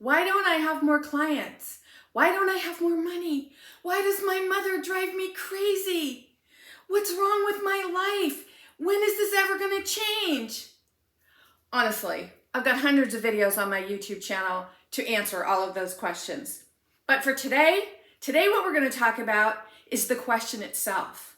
Why don't I have more clients? Why don't I have more money? Why does my mother drive me crazy? What's wrong with my life? When is this ever going to change? Honestly, I've got hundreds of videos on my YouTube channel to answer all of those questions. But for today what we're going to talk about is the question itself.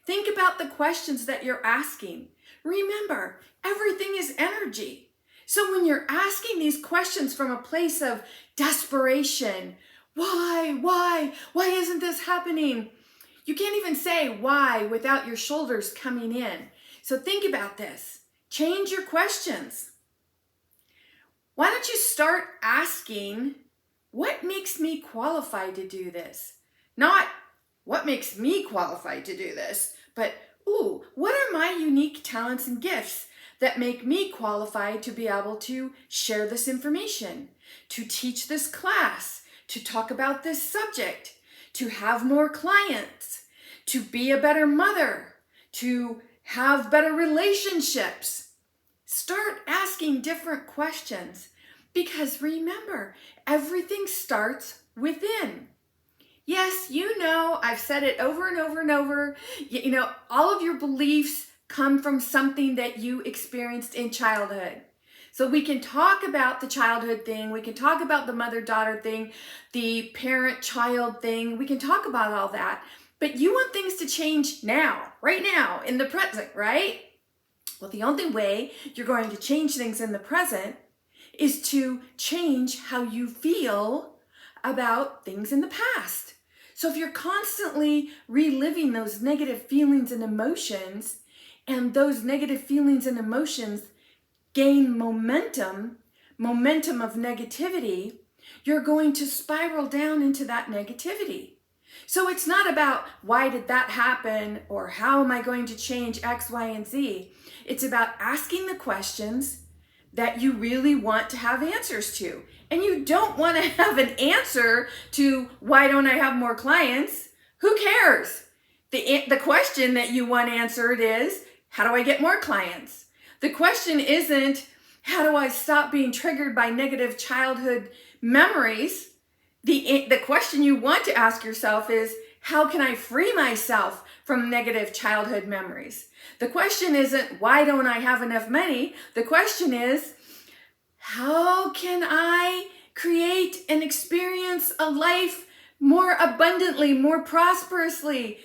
Think about the questions that you're asking. Remember, everything is energy. So when you're asking these questions from a place of desperation, why isn't this happening? You can't even say why without your shoulders coming in. So think about this. Change your questions. Why don't you start asking, what makes me qualified to do this? Not what makes me qualified to do this, but what are my unique talents and gifts that make me qualified to be able to share this information, to teach this class, to talk about this subject, to have more clients, to be a better mother, to have better relationships. Start asking different questions because remember, everything starts within. Yes, I've said it over and over and over. All of your beliefs come from something that you experienced in childhood. So we can talk about the childhood thing. We can talk about the mother-daughter thing, the parent-child thing. We can talk about all that. But you want things to change now, right now, in the present, right? Well, the only way you're going to change things in the present is to change how you feel about things in the past. So if you're constantly reliving those negative feelings and emotions, and those negative feelings and emotions gain momentum of negativity, you're going to spiral down into that negativity. So it's not about why did that happen or how am I going to change X, Y, and Z. It's about asking the questions that you really want to have answers to. And you don't want to have an answer to why don't I have more clients? Who cares? The question that you want answered is, how do I get more clients? The question isn't, how do I stop being triggered by negative childhood memories? The question you want to ask yourself is, how can I free myself from negative childhood memories? The question isn't, why don't I have enough money? The question is, how can I create and experience a life more abundantly, more prosperously?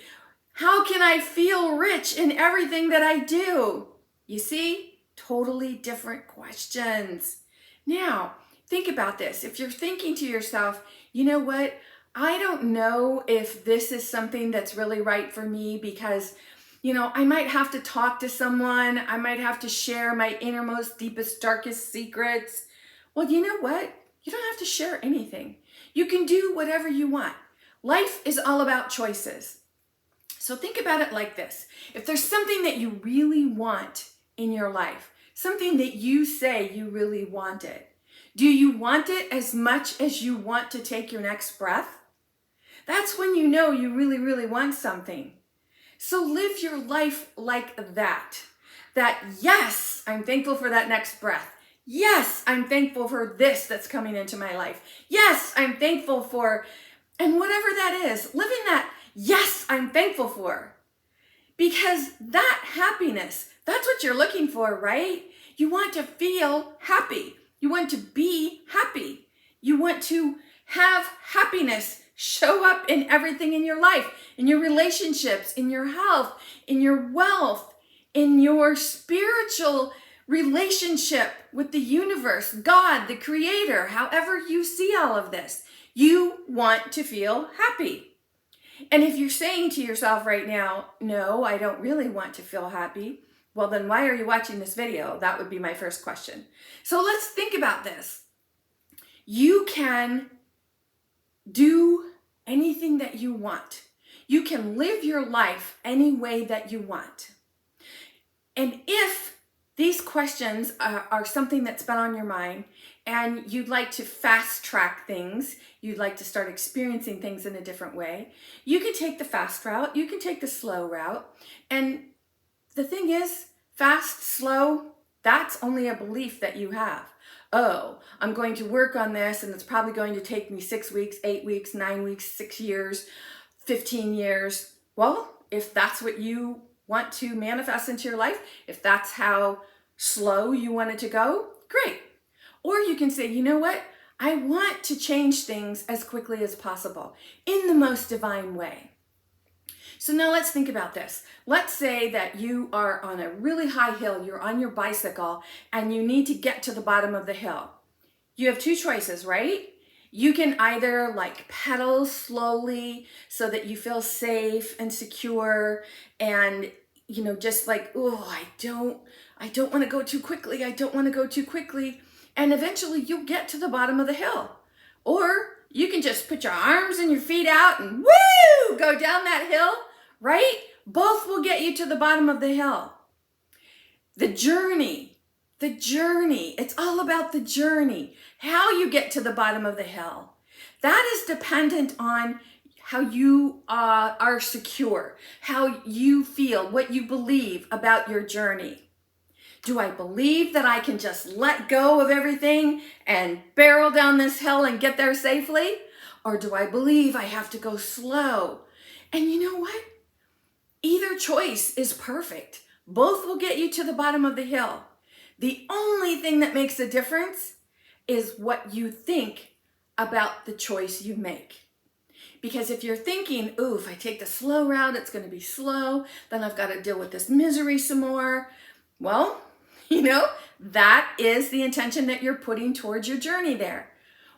How can I feel rich in everything that I do? You see, totally different questions. Now, think about this. If you're thinking to yourself, you know what? I don't know if this is something that's really right for me because, I might have to talk to someone. I might have to share my innermost, deepest, darkest secrets. Well, you know what? You don't have to share anything. You can do whatever you want. Life is all about choices. So think about it like this. If there's something that you really want in your life, something that you say you really want it, do you want it as much as you want to take your next breath? That's when you know you really, really want something. So live your life like that. That yes, I'm thankful for that next breath. Yes, I'm thankful for this that's coming into my life. Yes, I'm thankful for, and whatever that is, live in that yes, I'm thankful for. Because that happiness, that's what you're looking for, right? You want to feel happy. You want to be happy. You want to have happiness show up in everything in your life, in your relationships, in your health, in your wealth, in your spiritual relationship with the universe, God, the creator, however you see all of this. You want to feel happy. And if you're saying to yourself right now, no, I don't really want to feel happy, well, then why are you watching this video? That would be my first question. So let's think about this. You can do anything that you want. You can live your life any way that you want. And if these questions are something that's been on your mind and you'd like to fast track things, you'd like to start experiencing things in a different way, you can take the fast route, you can take the slow route. And the thing is, fast, slow, that's only a belief that you have. oh, I'm going to work on this and it's probably going to take me 6 weeks, 8 weeks, 9 weeks, 6 years, 15 years. Well, if that's what you want to manifest into your life, if that's how slow you want it to go, great. Or you can say, you know what? I want to change things as quickly as possible in the most divine way. So now let's think about this. Let's say that you are on a really high hill, you're on your bicycle, and you need to get to the bottom of the hill. You have two choices, right? You can either like pedal slowly so that you feel safe and secure and, you know, just like, oh, I don't want to go too quickly. I don't want to go too quickly. And eventually you'll get to the bottom of the hill. Or you can just put your arms and your feet out and woo, go down that hill, right? Both will get you to the bottom of the hill. The journey, it's all about the journey, how you get to the bottom of the hill. That is dependent on how you are secure, how you feel, what you believe about your journey. Do I believe that I can just let go of everything and barrel down this hill and get there safely? Or do I believe I have to go slow? And you know what? Either choice is perfect. Both will get you to the bottom of the hill. The only thing that makes a difference is what you think about the choice you make. Because if you're thinking, ooh, if I take the slow route, it's going to be slow, then I've got to deal with this misery some more. Well, you know, that is the intention that you're putting towards your journey there.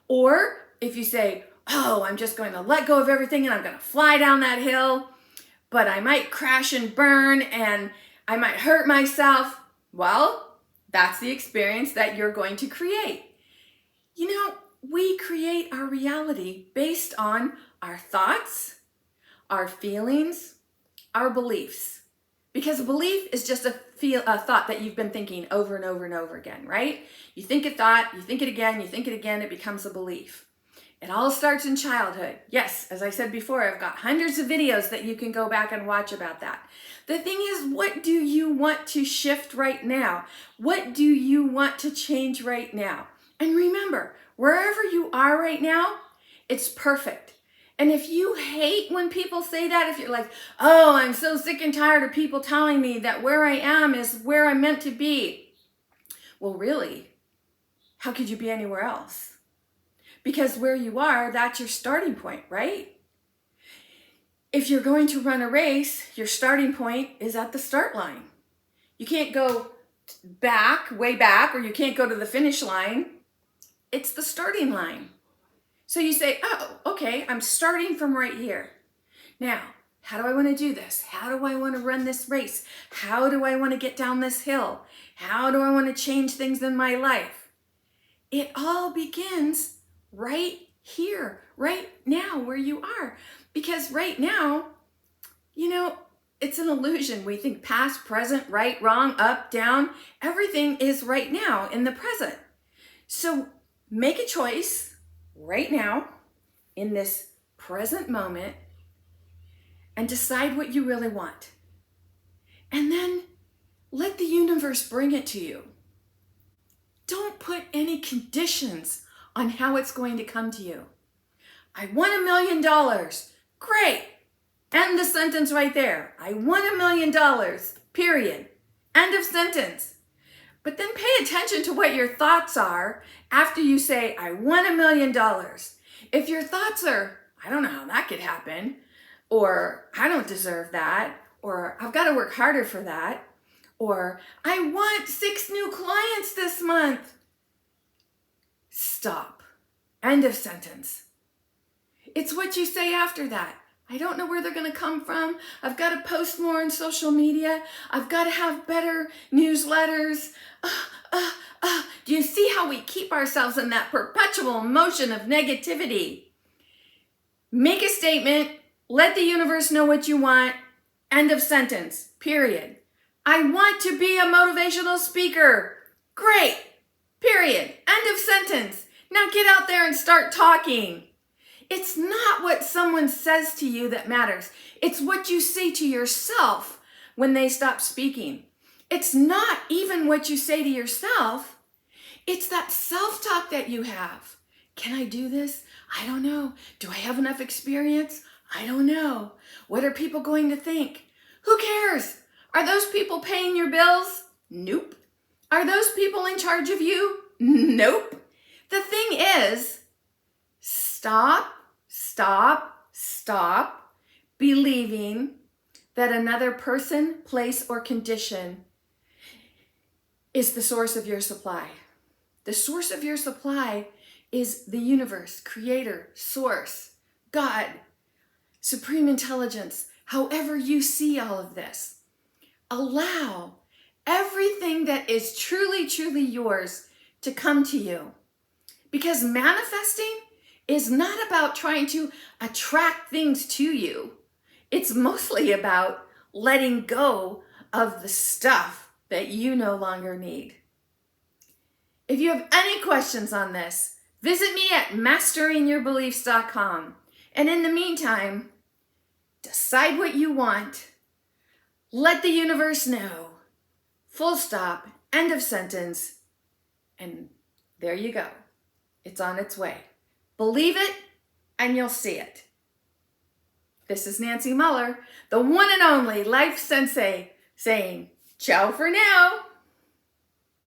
Or if you say, oh, I'm just going to let go of everything and I'm going to fly down that hill, but I might crash and burn and I might hurt myself. Well, that's the experience that you're going to create. You know, we create our reality based on our thoughts, our feelings, our beliefs. Because a belief is just a thought that you've been thinking over and over and over again, right? You think a thought, you think it again, it becomes a belief. It all starts in childhood. Yes, as I said before, I've got hundreds of videos that you can go back and watch about that. The thing is, what do you want to shift right now? What do you want to change right now? And remember, wherever you are right now, it's perfect. And if you hate when people say that, if you're like, oh, I'm so sick and tired of people telling me that where I am is where I'm meant to be. Well, really, how could you be anywhere else? Because where you are, that's your starting point, right? If you're going to run a race, your starting point is at the start line. You can't go back, way back, or you can't go to the finish line. It's the starting line. So you say, oh, okay, I'm starting from right here. Now, how do I want to do this? How do I want to run this race? How do I want to get down this hill? How do I want to change things in my life? It all begins right here, right now, where you are. Because right now, you know, it's an illusion. We think past, present, right, wrong, up, down. Everything is right now in the present. So make a choice right now in this present moment and decide what you really want. And then let the universe bring it to you. Don't put any conditions on how it's going to come to you. I want $1 million. Great. End the sentence right there. I want $1 million. Period. End of sentence. But then pay attention to what your thoughts are after you say, I want $1 million. If your thoughts are, I don't know how that could happen, or I don't deserve that, or I've got to work harder for that, or I want 6 new clients this month. Stop. End of sentence. It's what you say after that. I don't know where they're going to come from. I've got to post more on social media. I've got to have better newsletters. Do you see how we keep ourselves in that perpetual motion of negativity? Make a statement. Let the universe know what you want. End of sentence. Period. I want to be a motivational speaker. Great. Period. End of sentence. Now get out there and start talking. It's not what someone says to you that matters. It's what you say to yourself when they stop speaking. It's not even what you say to yourself. It's that self-talk that you have. Can I do this? I don't know. Do I have enough experience? I don't know. What are people going to think? Who cares? Are those people paying your bills? Nope. Are those people in charge of you? Nope. The thing is, stop believing that another person, place, or condition is the source of your supply. The source of your supply is the universe, creator, source, God, supreme intelligence, however you see all of this. Allow everything that is truly, truly yours to come to you. Because manifesting is not about trying to attract things to you. It's mostly about letting go of the stuff that you no longer need. If you have any questions on this, visit me at masteringyourbeliefs.com. And in the meantime, decide what you want. Let the universe know. Full stop. End of sentence. And there you go. It's on its way. Believe it, and you'll see it. This is Nancy Muller, the one and only Life Sensei, saying ciao for now.